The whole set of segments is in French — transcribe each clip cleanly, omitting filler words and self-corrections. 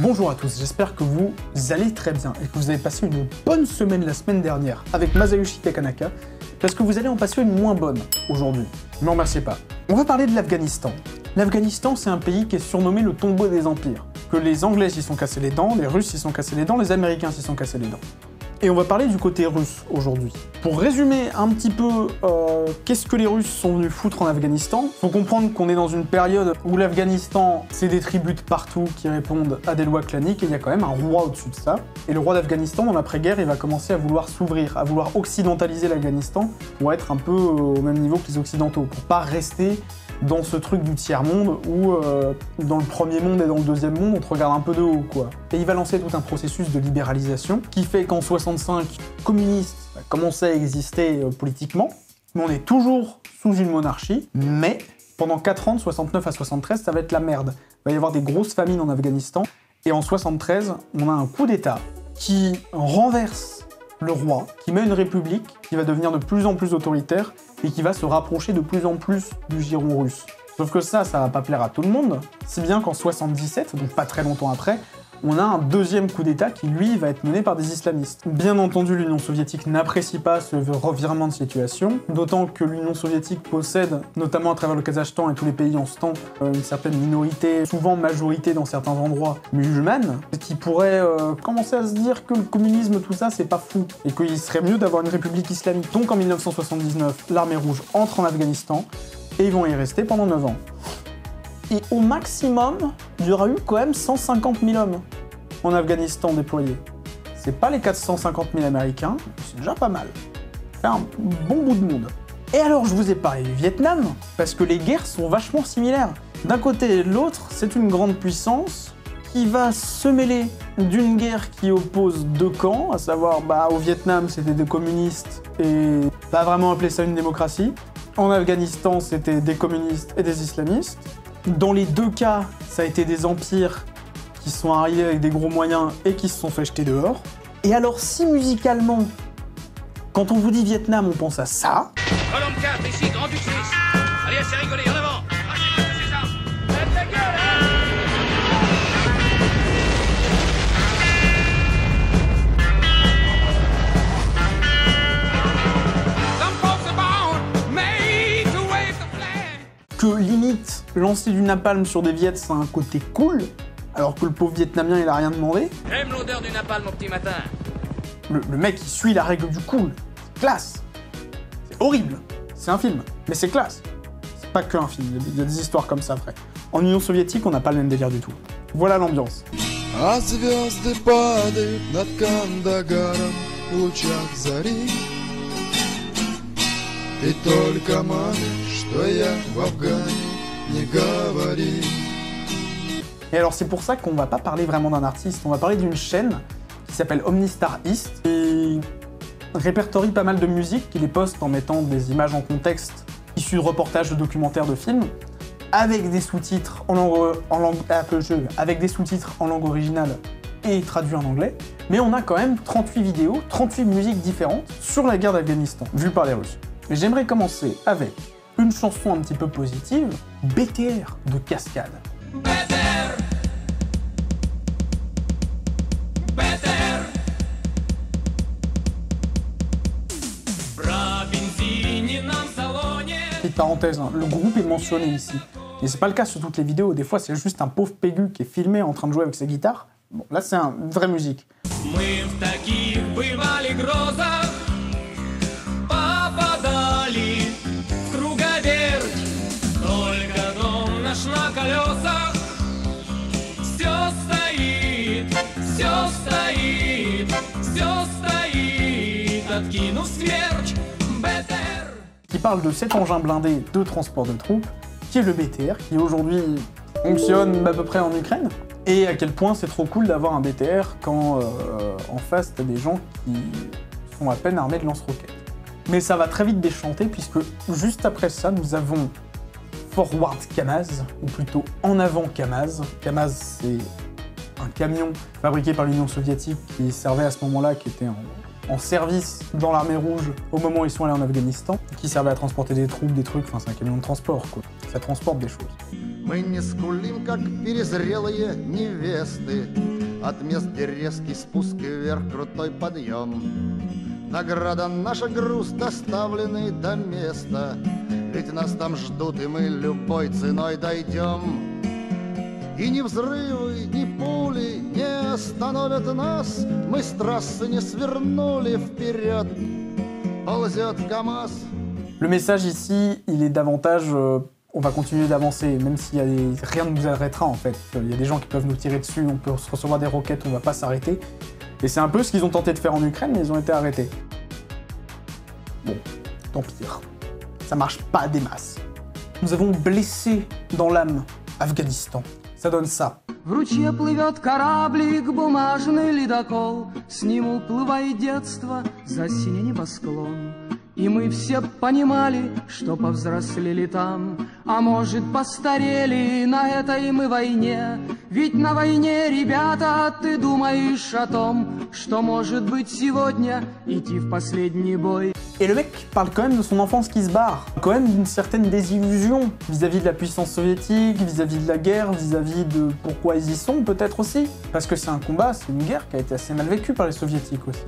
Bonjour à tous, j'espère que vous allez très bien et que vous avez passé une bonne semaine la semaine dernière avec Masayushi Takanaka, parce que vous allez en passer une moins bonne aujourd'hui. Ne me remerciez pas. On va parler de l'Afghanistan. L'Afghanistan, c'est un pays qui est surnommé le tombeau des empires. Que les Anglais s'y sont cassés les dents, les Russes s'y sont cassés les dents, les Américains s'y sont cassés les dents. Et on va parler du côté russe aujourd'hui. Pour résumer un petit peu qu'est-ce que les Russes sont venus foutre en Afghanistan, faut comprendre qu'on est dans une période où l'Afghanistan, c'est des tribus de partout qui répondent à des lois claniques, et il y a quand même un roi au-dessus de ça. Et le roi d'Afghanistan, dans l'après-guerre, il va commencer à vouloir s'ouvrir, à vouloir occidentaliser l'Afghanistan pour être un peu au même niveau que les Occidentaux, pour pas rester dans ce truc du tiers-monde où, dans le premier monde et dans le deuxième monde, on te regarde un peu de haut, quoi. Et il va lancer tout un processus de libéralisation qui fait qu'en 65, communiste a commencé à exister politiquement, mais on est toujours sous une monarchie, mais pendant 4 ans, de 69 à 73, ça va être la merde. Il va y avoir des grosses famines en Afghanistan, et en 73, on a un coup d'État qui renverse le roi, qui met une république, qui va devenir de plus en plus autoritaire, et qui va se rapprocher de plus en plus du giron russe. Sauf que ça va pas plaire à tout le monde, si bien qu'en 77, donc pas très longtemps après, on a un deuxième coup d'État qui, lui, va être mené par des islamistes. Bien entendu, l'Union soviétique n'apprécie pas ce revirement de situation, d'autant que l'Union soviétique possède, notamment à travers le Kazakhstan et tous les pays en ce temps, une certaine minorité, souvent majorité dans certains endroits, musulmane, qui pourrait commencer à se dire que le communisme, tout ça, c'est pas fou, et qu'il serait mieux d'avoir une république islamique. Donc en 1979, l'armée rouge entre en Afghanistan, et ils vont y rester pendant 9 ans. Et au maximum, il y aura eu quand même 150 000 hommes en Afghanistan déployés. C'est pas les 450 000 Américains, c'est déjà pas mal. C'est un bon bout de monde. Et alors, je vous ai parlé du Vietnam, parce que les guerres sont vachement similaires. D'un côté et de l'autre, c'est une grande puissance qui va se mêler d'une guerre qui oppose deux camps, à savoir, au Vietnam, c'était des communistes, et pas vraiment appeler ça une démocratie. En Afghanistan, c'était des communistes et des islamistes. Dans les deux cas, ça a été des empires qui sont arrivés avec des gros moyens et qui se sont fait jeter dehors. Et alors, si musicalement, quand on vous dit Vietnam, on pense à ça. Colombe 4, ici, Grand-Duc Suisse. Allez, assez rigolé, en avant. Ah, c'est ça. Faites la gueule, hein. Que limite, lancer du napalm sur des Viettes, c'est un côté cool, alors que le pauvre Vietnamien, il a rien demandé. J'aime l'odeur du napalm au petit matin. Le mec, il suit la règle du cool. C'est classe. C'est horrible. C'est un film, mais c'est classe. C'est pas qu'un film, il y a des histoires comme ça, après. En Union soviétique, on n'a pas le même délire du tout. Voilà l'ambiance. А звезды падают над Кандагаром в лучах зари. Ты только маме, что я в Афгане, не говори. Et alors c'est pour ça qu'on va pas parler vraiment d'un artiste, on va parler d'une chaîne qui s'appelle Omnistar East, qui répertorie pas mal de musique, qui les poste en mettant des images en contexte issues de reportages, de documentaires, de films, avec des sous-titres en langue originale et traduits en anglais. Mais on a quand même 38 vidéos, 38 musiques différentes sur la guerre d'Afghanistan, vues par les Russes. Mais j'aimerais commencer avec une chanson un petit peu positive, BTR de Cascade. Petite parenthèse, le groupe est mentionné ici. Et c'est pas le cas sur toutes les vidéos, des fois c'est juste un pauvre Pégu qui est filmé en train de jouer avec sa guitare. Bon, là c'est une vraie musique. Qui parle de cet engin blindé de transport de troupes, qui est le BTR, qui aujourd'hui fonctionne à peu près en Ukraine, et à quel point c'est trop cool d'avoir un BTR quand en face t'as des gens qui sont à peine armés de lance-roquettes. Mais ça va très vite déchanter, puisque juste après ça, nous avons Forward Kamaz, ou plutôt En Avant Kamaz. Kamaz, c'est un camion fabriqué par l'Union soviétique qui servait à ce moment-là, qui était en service dans l'armée rouge au moment où ils sont allés en Afghanistan, qui servait à transporter des troupes, des trucs, enfin c'est un camion de transport quoi. Ça transporte des choses. Мы не скулим, как перезрелые невесты, От мест, где резкий спуск вверх, крутой подъем. Награда наша груз, доставленный до места. Ведь нас там ждут, и мы любой ценой дойдем. И ни взрывы, ни пули не остановят нас. Мы с трассы не свернули вперед. Ползет КамАЗ. Le message ici, il est davantage on va continuer d'avancer, même s'il y a rien ne nous arrêtera en fait. Il y a des gens qui peuvent nous tirer dessus, on peut recevoir des roquettes, on va pas s'arrêter. Et c'est un peu ce qu'ils ont tenté de faire en Ukraine, mais ils ont été arrêtés. Bon, tant pire. Ça marche pas des masses. Nous avons blessé dans l'âme Afghanistan. Ça donne ça. В ручье плывет кораблик, бумажный ледокол. С ним уплывает детство за синий небосклон. И мы все понимали, что повзрослели там, а может постарели на этой мы войне. Ведь на войне, ребята, ты думаешь о том, что может быть сегодня идти в последний бой. Et le mec parle quand même de son enfance qui se barre, quand même d'une certaine désillusion vis-à-vis de la puissance soviétique, vis-à-vis de la guerre, vis-à-vis de pourquoi ils y sont peut-être aussi. Parce que c'est un combat, c'est une guerre qui a été assez mal vécue par les soviétiques aussi.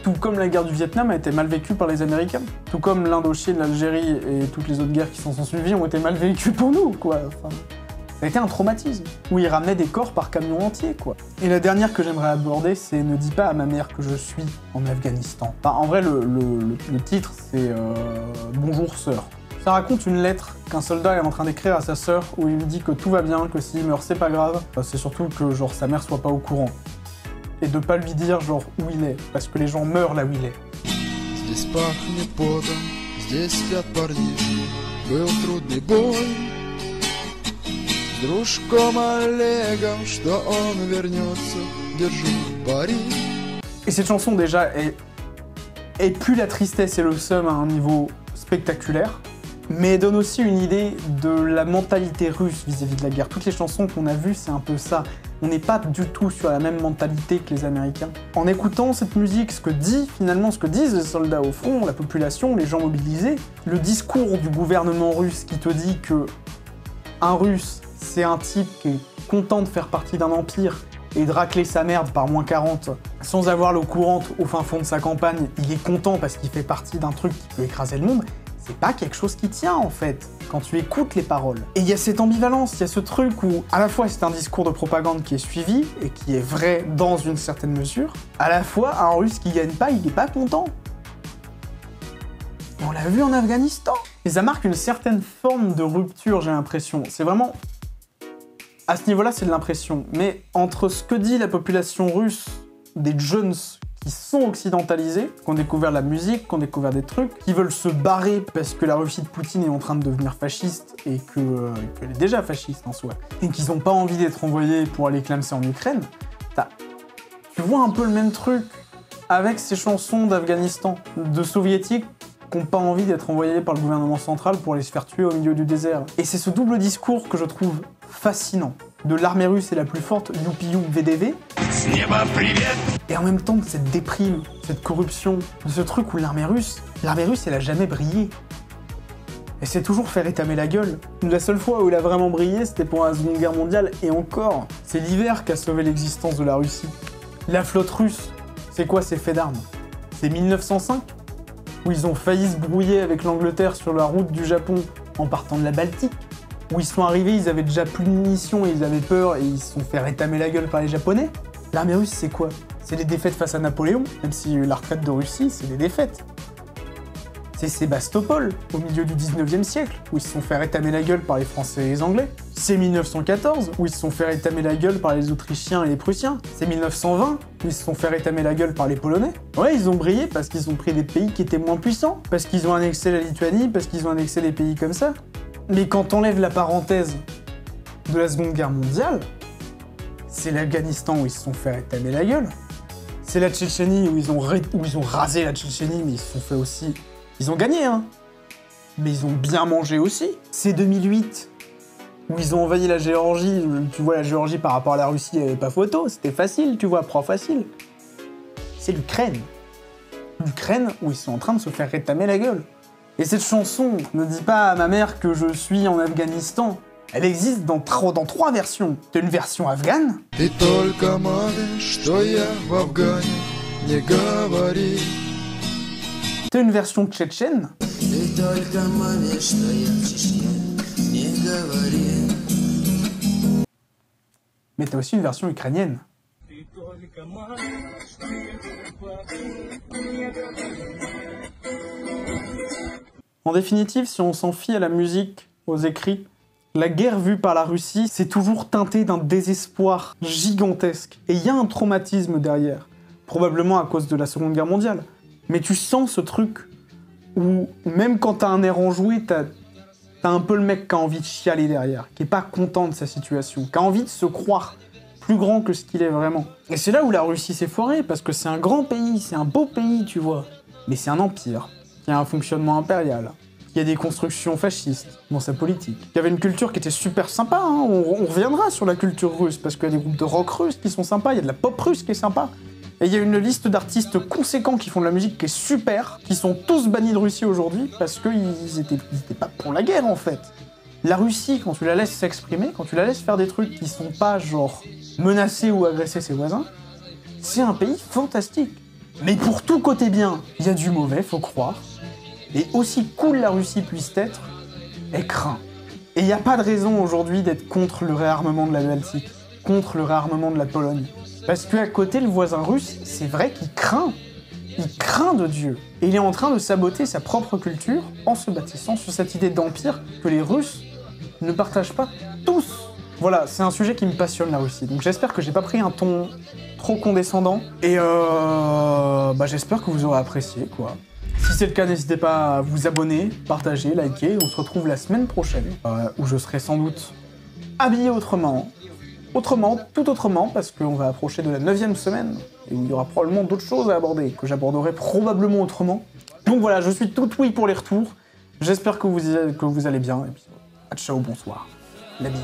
Tout comme la guerre du Vietnam a été mal vécue par les Américains. Tout comme l'Indochine, l'Algérie et toutes les autres guerres qui s'en sont suivies ont été mal vécues pour nous, quoi. Enfin, ça a été un traumatisme, où ils ramenaient des corps par camion entier, quoi. Et la dernière que j'aimerais aborder, c'est « Ne dis pas à ma mère que je suis en Afghanistan ». Enfin, en vrai, le titre, c'est Bonjour sœur ». Ça raconte une lettre qu'un soldat est en train d'écrire à sa sœur, où il lui dit que tout va bien, que s'il meurt, c'est pas grave. Enfin, c'est surtout que, genre, sa mère soit pas au courant. Et de pas lui dire, genre, où il est, parce que les gens meurent là où il est. Здесь пахнет потом, здесь спят парнишки. Был трудный бой с дружком Олегом, что он вернется, держу пари. Et cette chanson, déjà, est plus la tristesse et le seum à un niveau spectaculaire, mais elle donne aussi une idée de la mentalité russe vis-à-vis de la guerre. Toutes les chansons qu'on a vues, c'est un peu ça. On n'est pas du tout sur la même mentalité que les Américains. En écoutant cette musique, ce que disent les soldats au front, la population, les gens mobilisés, le discours du gouvernement russe qui te dit que un Russe, c'est un type qui est content de faire partie d'un empire et de racler sa merde par moins 40 sans avoir l'eau courante au fin fond de sa campagne, il est content parce qu'il fait partie d'un truc qui peut écraser le monde, c'est pas quelque chose qui tient en fait, quand tu écoutes les paroles. Et il y a cette ambivalence, il y a ce truc où à la fois c'est un discours de propagande qui est suivi et qui est vrai dans une certaine mesure, à la fois un Russe qui gagne pas, il est pas content. Et on l'a vu en Afghanistan. Et ça marque une certaine forme de rupture, j'ai l'impression. C'est vraiment... À ce niveau-là, c'est de l'impression. Mais entre ce que dit la population russe, des jeunes qui sont occidentalisés, qui ont découvert la musique, qui ont découvert des trucs, qui veulent se barrer parce que la Russie de Poutine est en train de devenir fasciste et qu'elle est déjà fasciste en soi, et qu'ils n'ont pas envie d'être envoyés pour aller clamser en Ukraine, tu vois un peu le même truc avec ces chansons d'Afghanistan, de soviétiques qui n'ont pas envie d'être envoyés par le gouvernement central pour aller se faire tuer au milieu du désert. Et c'est ce double discours que je trouve fascinant. De l'armée russe est la plus forte, youpi youp VDV. Et en même temps de cette déprime, cette corruption, de ce truc où l'armée russe, elle a jamais brillé. Et c'est toujours fait rétamer la gueule. La seule fois où elle a vraiment brillé, c'était pendant la Seconde Guerre mondiale, et encore, c'est l'hiver qui a sauvé l'existence de la Russie. La flotte russe, c'est quoi ces faits d'armes? C'est 1905, où ils ont failli se brouiller avec l'Angleterre sur la route du Japon en partant de la Baltique, où ils sont arrivés, ils avaient déjà plus de munitions et ils avaient peur et ils se sont fait rétamer la gueule par les Japonais. L'armée russe, c'est quoi? C'est les défaites face à Napoléon, même si la retraite de Russie, c'est des défaites. C'est Sébastopol, au milieu du 19e siècle, où ils se sont fait rétamer la gueule par les Français et les Anglais. C'est 1914, où ils se sont fait rétamer la gueule par les Autrichiens et les Prussiens. C'est 1920, où ils se sont fait rétamer la gueule par les Polonais. Ouais, ils ont brillé parce qu'ils ont pris des pays qui étaient moins puissants, parce qu'ils ont annexé la Lituanie, parce qu'ils ont annexé des pays comme ça. Mais quand on enlève la parenthèse de la Seconde Guerre mondiale, c'est l'Afghanistan où ils se sont fait rétamer la gueule. C'est la Tchétchénie où ils ont rasé la Tchétchénie, mais ils se sont fait aussi... Ils ont gagné, hein. Mais ils ont bien mangé aussi. C'est 2008 où ils ont envahi la Géorgie. Tu vois, la Géorgie par rapport à la Russie, elle avait pas photo. C'était facile, tu vois, facile. C'est l'Ukraine. L'Ukraine où ils sont en train de se faire rétamer la gueule. Et cette chanson, ne dis pas à ma mère que je suis en Afghanistan. Elle existe dans 3 versions. T'as une version afghane. Ты только маме, что я в Афгане, не говори. T'as une version tchétchène. Ты только маме, что я в Чечне, не говори. Mais t'as aussi une version ukrainienne. En définitive, si on s'en fie à la musique, aux écrits, la guerre vue par la Russie, c'est toujours teinté d'un désespoir gigantesque. Et il y a un traumatisme derrière, probablement à cause de la Seconde Guerre mondiale. Mais tu sens ce truc où, même quand t'as un air enjoué, t'as un peu le mec qui a envie de chialer derrière, qui est pas content de sa situation, qui a envie de se croire plus grand que ce qu'il est vraiment. Et c'est là où la Russie s'est foirée, parce que c'est un grand pays, c'est un beau pays, tu vois. Mais c'est un empire, qui a un fonctionnement impérial, qui a des constructions fascistes dans sa politique. Il y avait une culture qui était super sympa, hein. On reviendra sur la culture russe, parce qu'il y a des groupes de rock russes qui sont sympas, il y a de la pop russe qui est sympa. Et il y a une liste d'artistes conséquents qui font de la musique qui est super, qui sont tous bannis de Russie aujourd'hui, parce qu'ils étaient pas pour la guerre, en fait. La Russie, quand tu la laisses s'exprimer, quand tu la laisses faire des trucs qui sont pas, genre, menacer ou agresser ses voisins, c'est un pays fantastique. Mais pour tout côté bien, il y a du mauvais, faut croire. Et aussi cool la Russie puisse être, elle craint. Et il n'y a pas de raison aujourd'hui d'être contre le réarmement de la Baltique, contre le réarmement de la Pologne. Parce qu'à côté, le voisin russe, c'est vrai qu'il craint. Il craint de Dieu. Et il est en train de saboter sa propre culture en se bâtissant sur cette idée d'empire que les Russes ne partagent pas tous. Voilà, c'est un sujet qui me passionne, la Russie. Donc j'espère que j'ai pas pris un ton trop condescendant. Et j'espère que vous aurez apprécié, quoi. Si c'est le cas, n'hésitez pas à vous abonner, partager, liker. On se retrouve la semaine prochaine, où je serai sans doute habillé autrement. Tout autrement, parce qu'on va approcher de la 9e semaine, et où il y aura probablement d'autres choses à aborder, que j'aborderai probablement autrement. Donc voilà, je suis tout oui pour les retours. J'espère que vous allez bien, et puis ciao, bonsoir. La bise.